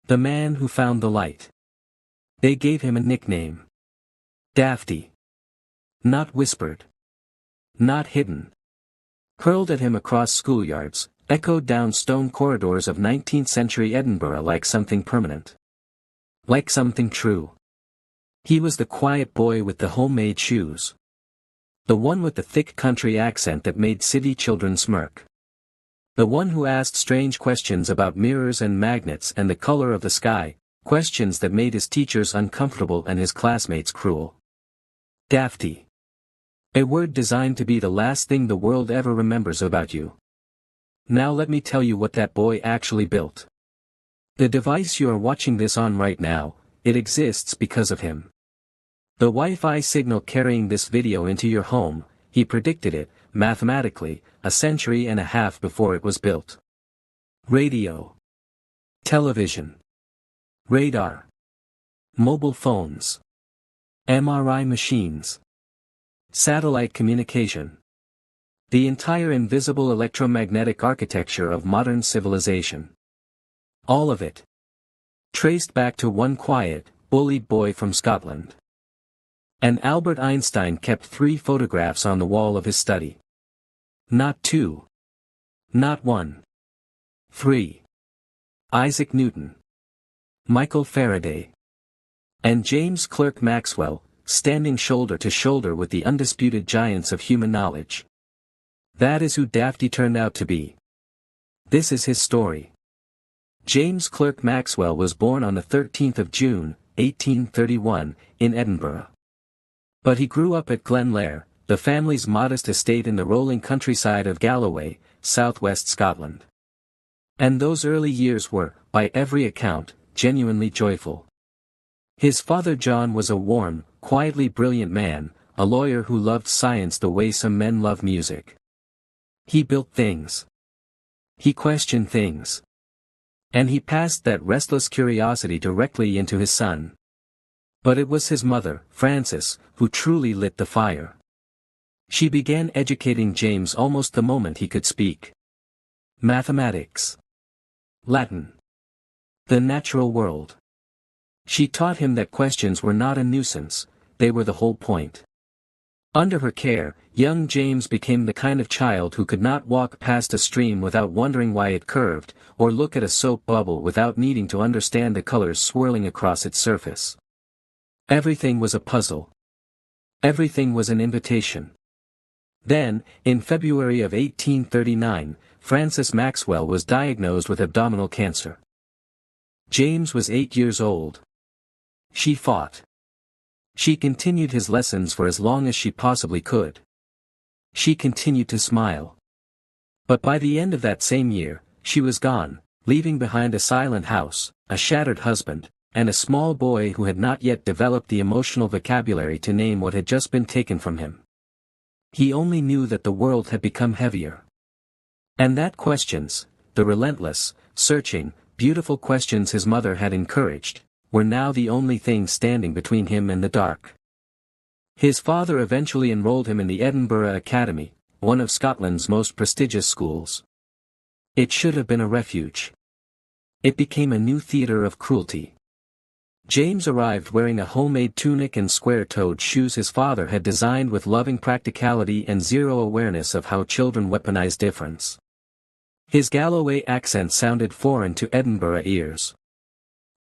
The man who found the light. They gave him a nickname. Dafty. Not whispered. Not hidden. Hurled at him across schoolyards, echoed down stone corridors of 19th-century Edinburgh like something permanent. Like something true. He was the quiet boy with the homemade shoes. The one with the thick country accent that made city children smirk. The one who asked strange questions about mirrors and magnets and the color of the sky, questions that made his teachers uncomfortable and his classmates cruel. Dafty. A word designed to be the last thing the world ever remembers about you. Now let me tell you what that boy actually built. The device you are watching this on right now, it exists because of him. The Wi-Fi signal carrying this video into your home, he predicted it, mathematically, a century and a half before it was built. Radio. Television. Radar. Mobile phones. MRI machines. Satellite communication. The entire invisible electromagnetic architecture of modern civilization. All of it. Traced back to one quiet, bullied boy from Scotland. And Albert Einstein kept 3 photographs on the wall of his study. Not 2. Not 1. 3. Isaac Newton. Michael Faraday. And James Clerk Maxwell, standing shoulder to shoulder with the undisputed giants of human knowledge. That is who Dafty turned out to be. This is his story. James Clerk Maxwell was born on the 13th of June, 1831, in Edinburgh. But he grew up at Glenlair, the family's modest estate in the rolling countryside of Galloway, southwest Scotland. And those early years were, by every account, genuinely joyful. His father John was a warm, quietly brilliant man, a lawyer who loved science the way some men love music. He built things. He questioned things. And he passed that restless curiosity directly into his son. But it was his mother, Frances, who truly lit the fire. She began educating James almost the moment he could speak. Mathematics. Latin. The natural world. She taught him that questions were not a nuisance, they were the whole point. Under her care, young James became the kind of child who could not walk past a stream without wondering why it curved, or look at a soap bubble without needing to understand the colors swirling across its surface. Everything was a puzzle. Everything was an invitation. Then, in February of 1839, Frances Maxwell was diagnosed with abdominal cancer. James was 8 years old. She fought. She continued his lessons for as long as she possibly could. She continued to smile. But by the end of that same year, she was gone, leaving behind a silent house, a shattered husband, and a small boy who had not yet developed the emotional vocabulary to name what had just been taken from him. He only knew that the world had become heavier. And that questions, the relentless, searching, beautiful questions his mother had encouraged, were now the only thing standing between him and the dark. His father eventually enrolled him in the Edinburgh Academy, one of Scotland's most prestigious schools. It should have been a refuge. It became a new theater of cruelty. James arrived wearing a homemade tunic and square-toed shoes his father had designed with loving practicality and zero awareness of how children weaponize difference. His Galloway accent sounded foreign to Edinburgh ears.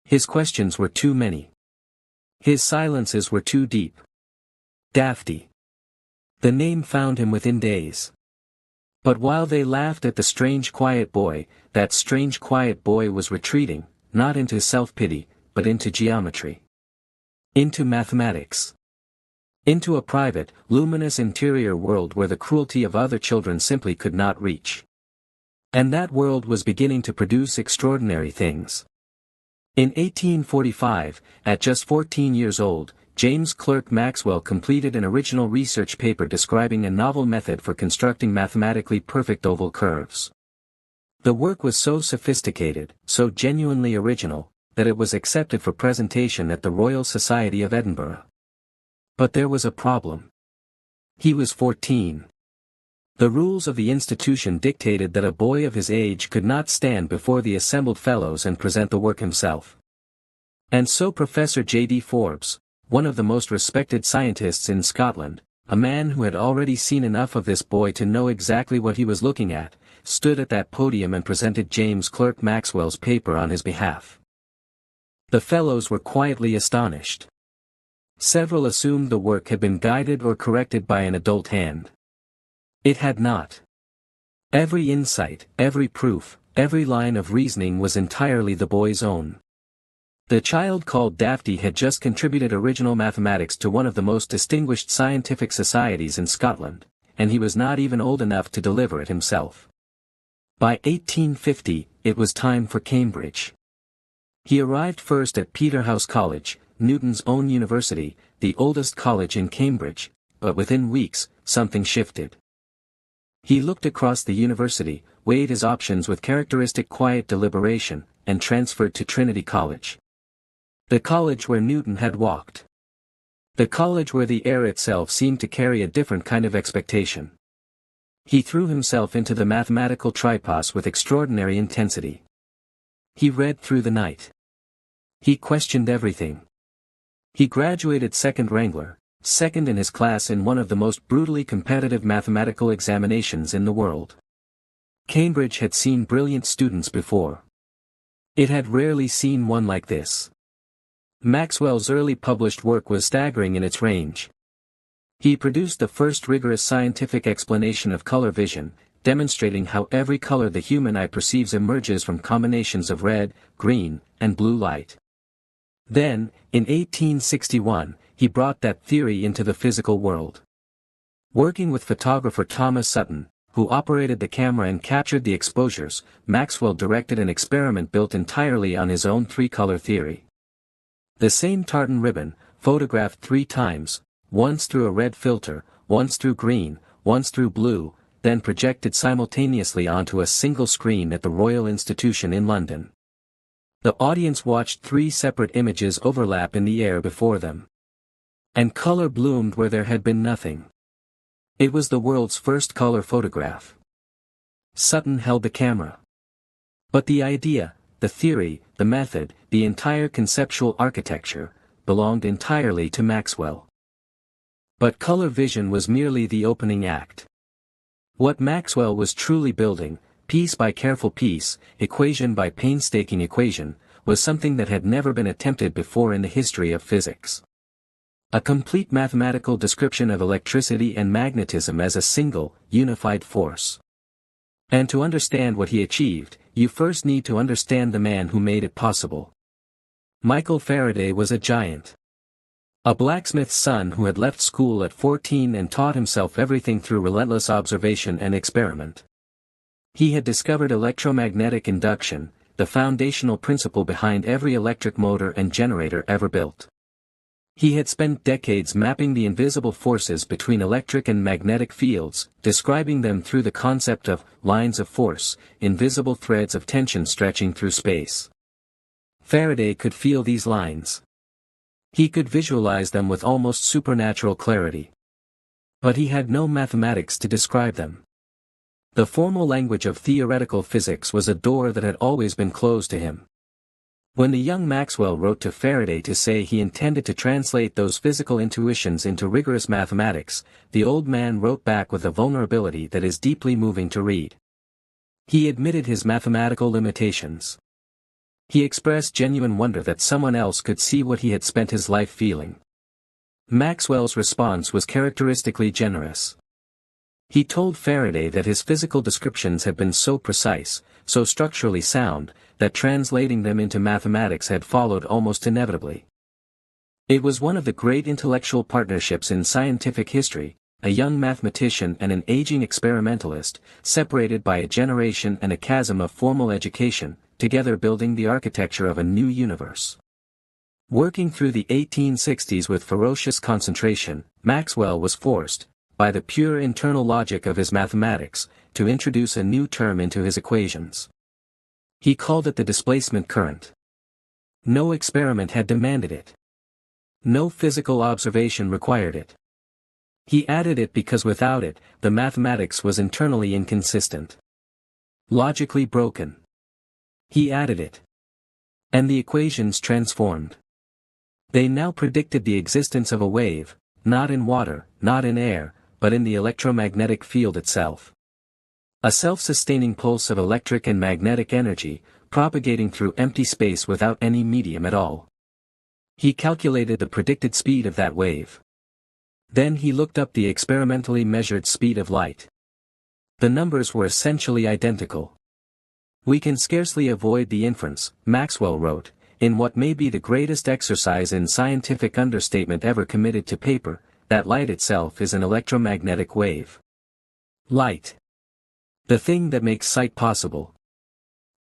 His questions were too many. His silences were too deep. Dafty. The name found him within days. But while they laughed at the strange quiet boy, that strange quiet boy was retreating, not into self-pity, but into geometry. Into mathematics. Into a private, luminous interior world where the cruelty of other children simply could not reach. And that world was beginning to produce extraordinary things. In 1845, at just 14 years old, James Clerk Maxwell completed an original research paper describing a novel method for constructing mathematically perfect oval curves. The work was so sophisticated, so genuinely original, that it was accepted for presentation at the Royal Society of Edinburgh. But there was a problem. He was 14. The rules of the institution dictated that a boy of his age could not stand before the assembled fellows and present the work himself. And so Professor J.D. Forbes, one of the most respected scientists in Scotland, a man who had already seen enough of this boy to know exactly what he was looking at, stood at that podium and presented James Clerk Maxwell's paper on his behalf. The fellows were quietly astonished. Several assumed the work had been guided or corrected by an adult hand. It had not. Every insight, every proof, every line of reasoning was entirely the boy's own. The child called Dafty had just contributed original mathematics to one of the most distinguished scientific societies in Scotland, and he was not even old enough to deliver it himself. By 1850, it was time for Cambridge. He arrived first at Peterhouse College, Newton's own university, the oldest college in Cambridge, but within weeks, something shifted. He looked across the university, weighed his options with characteristic quiet deliberation, and transferred to Trinity College. The college where Newton had walked. The college where the air itself seemed to carry a different kind of expectation. He threw himself into the mathematical tripos with extraordinary intensity. He read through the night. He questioned everything. He graduated second wrangler, second in his class in one of the most brutally competitive mathematical examinations in the world. Cambridge had seen brilliant students before. It had rarely seen one like this. Maxwell's early published work was staggering in its range. He produced the first rigorous scientific explanation of color vision, demonstrating how every color the human eye perceives emerges from combinations of red, green, and blue light. Then, in 1861, he brought that theory into the physical world. Working with photographer Thomas Sutton, who operated the camera and captured the exposures, Maxwell directed an experiment built entirely on his own three-color theory. The same tartan ribbon, photographed 3 times, once through a red filter, once through green, once through blue, then projected simultaneously onto a single screen at the Royal Institution in London. The audience watched 3 separate images overlap in the air before them. And color bloomed where there had been nothing. It was the world's first color photograph. Sutton held the camera. But the idea, the theory, the method, the entire conceptual architecture, belonged entirely to Maxwell. But color vision was merely the opening act. What Maxwell was truly building, piece by careful piece, equation by painstaking equation, was something that had never been attempted before in the history of physics. A complete mathematical description of electricity and magnetism as a single, unified force. And to understand what he achieved, you first need to understand the man who made it possible. Michael Faraday was a giant. A blacksmith's son who had left school at 14 and taught himself everything through relentless observation and experiment. He had discovered electromagnetic induction, the foundational principle behind every electric motor and generator ever built. He had spent decades mapping the invisible forces between electric and magnetic fields, describing them through the concept of lines of force, invisible threads of tension stretching through space. Faraday could feel these lines. He could visualize them with almost supernatural clarity. But he had no mathematics to describe them. The formal language of theoretical physics was a door that had always been closed to him. When the young Maxwell wrote to Faraday to say he intended to translate those physical intuitions into rigorous mathematics, the old man wrote back with a vulnerability that is deeply moving to read. He admitted his mathematical limitations. He expressed genuine wonder that someone else could see what he had spent his life feeling. Maxwell's response was characteristically generous. He told Faraday that his physical descriptions had been so precise, so structurally sound, that translating them into mathematics had followed almost inevitably. It was one of the great intellectual partnerships in scientific history, a young mathematician and an aging experimentalist, separated by a generation and a chasm of formal education, together building the architecture of a new universe. Working through the 1860s with ferocious concentration, Maxwell was forced, by the pure internal logic of his mathematics, to introduce a new term into his equations. He called it the displacement current. No experiment had demanded it. No physical observation required it. He added it because without it, the mathematics was internally inconsistent. Logically broken. He added it. And the equations transformed. They now predicted the existence of a wave, not in water, not in air, but in the electromagnetic field itself. A self-sustaining pulse of electric and magnetic energy, propagating through empty space without any medium at all. He calculated the predicted speed of that wave. Then he looked up the experimentally measured speed of light. The numbers were essentially identical. We can scarcely avoid the inference, Maxwell wrote, in what may be the greatest exercise in scientific understatement ever committed to paper, that light itself is an electromagnetic wave. Light. The thing that makes sight possible.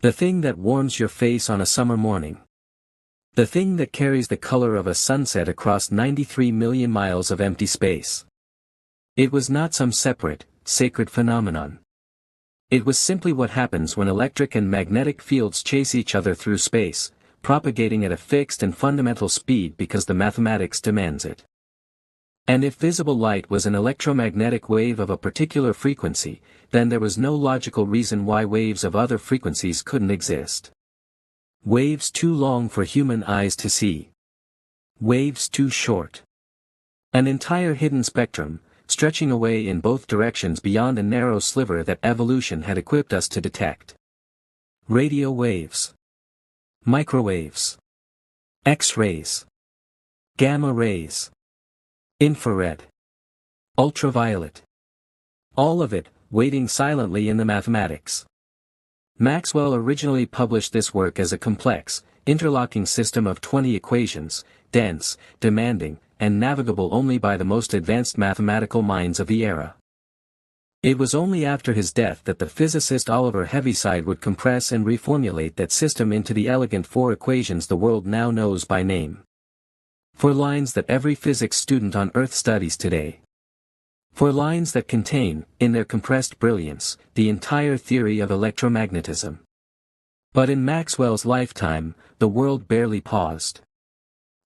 The thing that warms your face on a summer morning. The thing that carries the color of a sunset across 93 million miles of empty space. It was not some separate, sacred phenomenon. It was simply what happens when electric and magnetic fields chase each other through space, propagating at a fixed and fundamental speed because the mathematics demands it. And if visible light was an electromagnetic wave of a particular frequency, then there was no logical reason why waves of other frequencies couldn't exist. Waves too long for human eyes to see. Waves too short. An entire hidden spectrum, stretching away in both directions beyond a narrow sliver that evolution had equipped us to detect. Radio waves. Microwaves. X-rays. Gamma rays. Infrared. Ultraviolet. All of it, waiting silently in the mathematics. Maxwell originally published this work as a complex, interlocking system of 20 equations, dense, demanding, and navigable only by the most advanced mathematical minds of the era. It was only after his death that the physicist Oliver Heaviside would compress and reformulate that system into the elegant 4 equations the world now knows by name. 4 lines that every physics student on Earth studies today. 4 lines that contain, in their compressed brilliance, the entire theory of electromagnetism. But in Maxwell's lifetime, the world barely paused.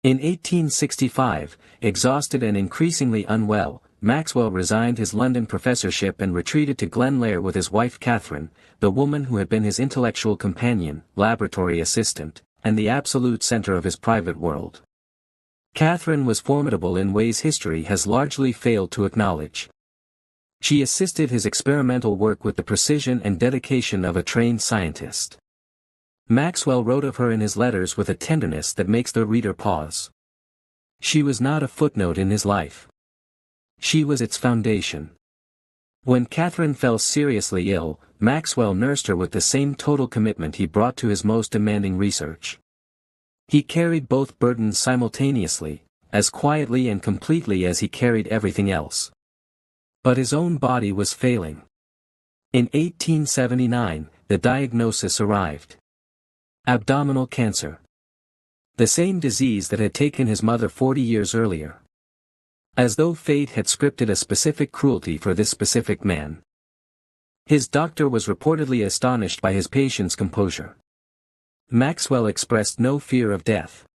In 1865, exhausted and increasingly unwell, Maxwell resigned his London professorship and retreated to Glenlair with his wife Catherine, the woman who had been his intellectual companion, laboratory assistant, and the absolute center of his private world. Catherine was formidable in ways history has largely failed to acknowledge. She assisted his experimental work with the precision and dedication of a trained scientist. Maxwell wrote of her in his letters with a tenderness that makes the reader pause. She was not a footnote in his life. She was its foundation. When Catherine fell seriously ill, Maxwell nursed her with the same total commitment he brought to his most demanding research. He carried both burdens simultaneously, as quietly and completely as he carried everything else. But his own body was failing. In 1879, the diagnosis arrived. Abdominal cancer. The same disease that had taken his mother 40 years earlier. As though fate had scripted a specific cruelty for this specific man. His doctor was reportedly astonished by his patient's composure. Maxwell expressed no fear of death.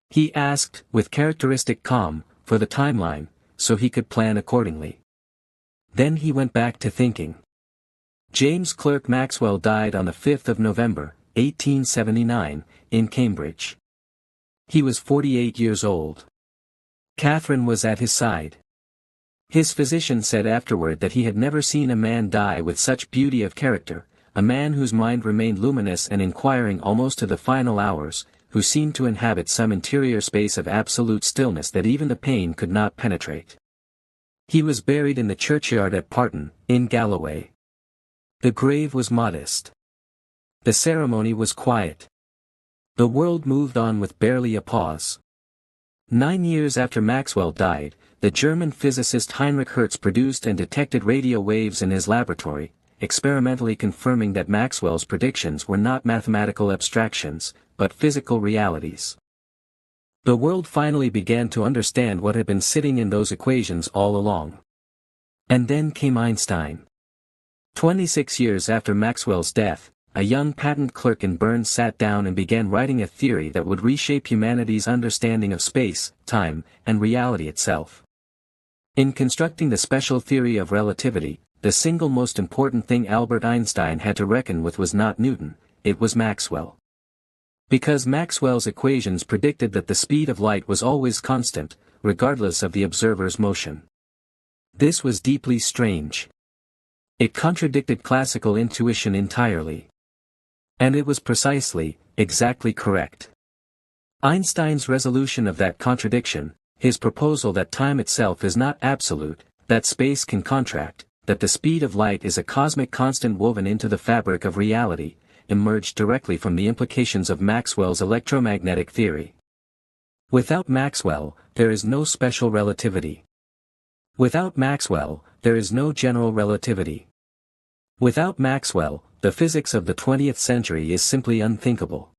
He asked, with characteristic calm, for the timeline, so he could plan accordingly. Then he went back to thinking. James Clerk Maxwell died on the 5th of November, 1879, in Cambridge. He was 48 years old. Catherine was at his side. His physician said afterward that he had never seen a man die with such beauty of character, a man whose mind remained luminous and inquiring almost to the final hours, who seemed to inhabit some interior space of absolute stillness that even the pain could not penetrate. He was buried in the churchyard at Parton, in Galloway. The grave was modest. The ceremony was quiet. The world moved on with barely a pause. 9 years after Maxwell died, the German physicist Heinrich Hertz produced and detected radio waves in his laboratory, experimentally confirming that Maxwell's predictions were not mathematical abstractions, but physical realities. The world finally began to understand what had been sitting in those equations all along. And then came Einstein. 26 years after Maxwell's death, a young patent clerk in Bern sat down and began writing a theory that would reshape humanity's understanding of space, time, and reality itself. In constructing the special theory of relativity, the single most important thing Albert Einstein had to reckon with was not Newton, it was Maxwell. Because Maxwell's equations predicted that the speed of light was always constant, regardless of the observer's motion. This was deeply strange. It contradicted classical intuition entirely. And it was precisely, exactly correct. Einstein's resolution of that contradiction, his proposal that time itself is not absolute, that space can contract, that the speed of light is a cosmic constant woven into the fabric of reality, emerged directly from the implications of Maxwell's electromagnetic theory. Without Maxwell, there is no special relativity. Without Maxwell, there is no general relativity. Without Maxwell, the physics of the 20th century is simply unthinkable.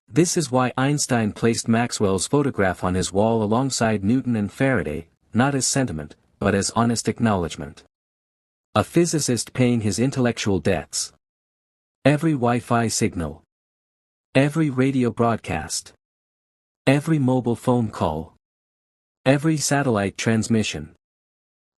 This is why Einstein placed Maxwell's photograph on his wall alongside Newton and Faraday, not as sentiment, but as honest acknowledgement. A physicist paying his intellectual debts. Every Wi-Fi signal. Every radio broadcast. Every mobile phone call. Every satellite transmission.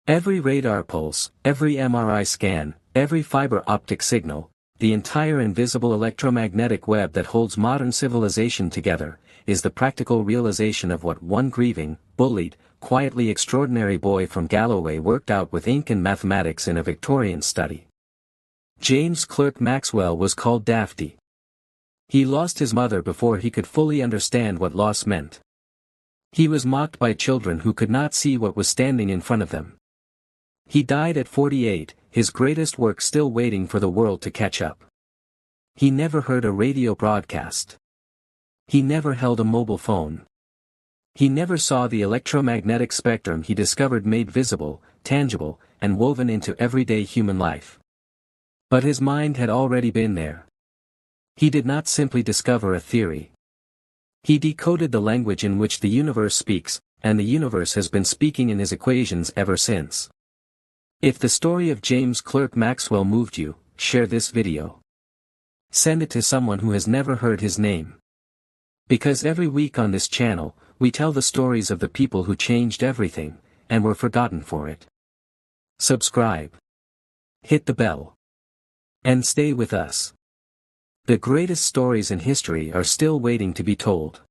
Every radar pulse, every MRI scan, every fiber optic signal, the entire invisible electromagnetic web that holds modern civilization together, is the practical realization of what one grieving, bullied, quietly extraordinary boy from Galloway worked out with ink and mathematics in a Victorian study. James Clerk Maxwell was called Dafty. He lost his mother before he could fully understand what loss meant. He was mocked by children who could not see what was standing in front of them. He died at 48, his greatest work still waiting for the world to catch up. He never heard a radio broadcast. He never held a mobile phone. He never saw the electromagnetic spectrum he discovered made visible, tangible, and woven into everyday human life. But his mind had already been there. He did not simply discover a theory. He decoded the language in which the universe speaks, and the universe has been speaking in his equations ever since. If the story of James Clerk Maxwell moved you, share this video. Send it to someone who has never heard his name. Because every week on this channel, we tell the stories of the people who changed everything, and were forgotten for it. Subscribe. Hit the bell. And stay with us. The greatest stories in history are still waiting to be told.